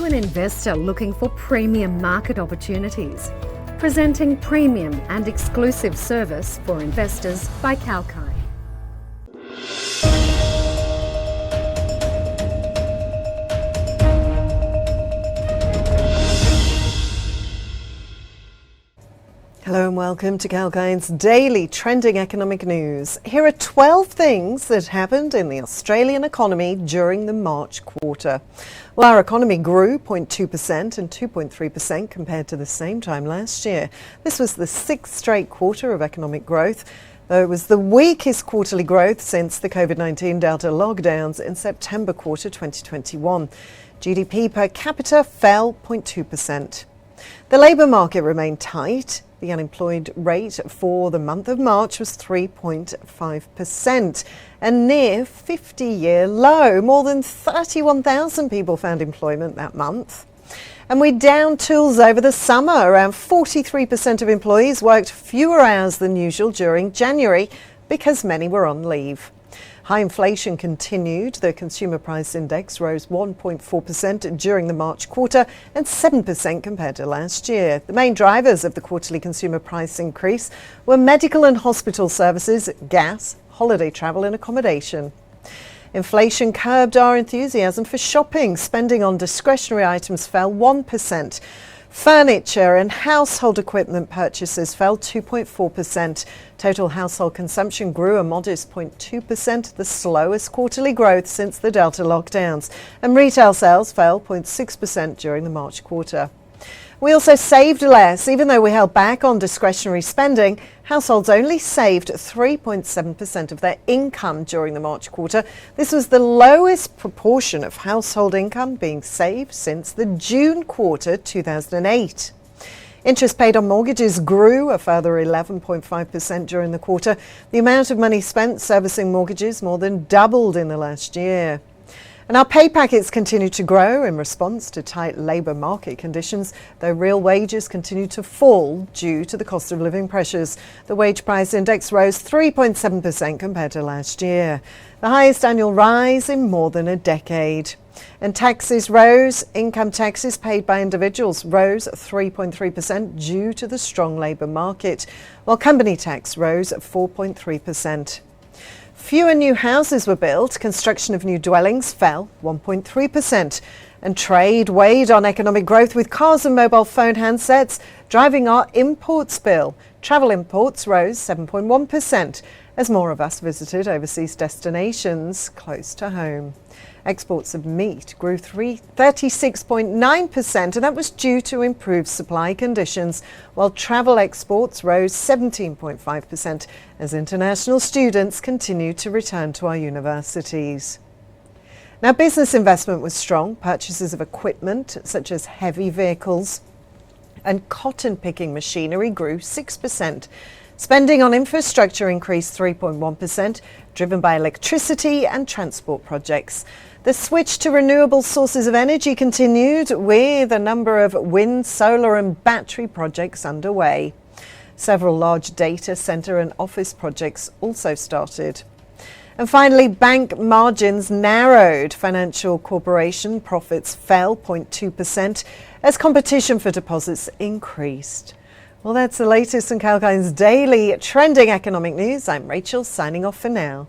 to an investor looking for premium market opportunities? Presenting premium and exclusive service for investors by Kalkine. Hello and welcome to Kalkine's daily trending economic news. Here are 12 things that happened in the Australian economy during the March quarter. Well, our economy grew 0.2% and 2.3% compared to the same time last year. This was the sixth straight quarter of economic growth, though it was the weakest quarterly growth since the COVID-19 Delta lockdowns in September quarter 2021. GDP per capita fell 0.2%. The labour market remained tight. The unemployed rate for the month of March was 3.5%, a near 50-year low. More than 31,000 people found employment that month. And we downed tools over the summer. Around 43% of employees worked fewer hours than usual during January because many were on leave. High inflation continued. The consumer price index rose 1.4% during the March quarter and 7% compared to last year. The main drivers of the quarterly consumer price increase were medical and hospital services, gas, holiday travel and accommodation. Inflation curbed our enthusiasm for shopping. Spending on discretionary items fell 1%. Furniture and household equipment purchases fell 2.4%. Total household consumption grew a modest 0.2%, the slowest quarterly growth since the Delta lockdowns. And retail sales fell 0.6% during the March quarter. We also saved less. Even though we held back on discretionary spending, households only saved 3.7% of their income during the March quarter. This was the lowest proportion of household income being saved since the June quarter 2008. Interest paid on mortgages grew a further 11.5% during the quarter. The amount of money spent servicing mortgages more than doubled in the last year. And our pay packets continue to grow in response to tight labour market conditions, though real wages continue to fall due to the cost of living pressures. The wage price index rose 3.7% compared to last year, the highest annual rise in more than a decade. And taxes rose. Income taxes paid by individuals rose 3.3% due to the strong labour market, while company tax rose 4.3%. Fewer new houses were built, construction of new dwellings fell 1.3%, and trade weighed on economic growth with cars and mobile phone handsets driving our imports bill. Travel imports rose 7.1% as more of us visited overseas destinations close to home. Exports of meat grew 36.9%, and that was due to improved supply conditions, while travel exports rose 17.5% as international students continue to return to our universities. Now, business investment was strong. Purchases of equipment such as heavy vehicles and cotton picking machinery grew 6%. Spending on infrastructure increased 3.1%, driven by electricity and transport projects. The switch to renewable sources of energy continued with a number of wind, solar and battery projects underway. Several large data centre and office projects also started. And finally, bank margins narrowed. Financial corporation profits fell 0.2% as competition for deposits increased. Well, that's the latest in Kalkine's daily trending economic news. I'm Rachel, signing off for now.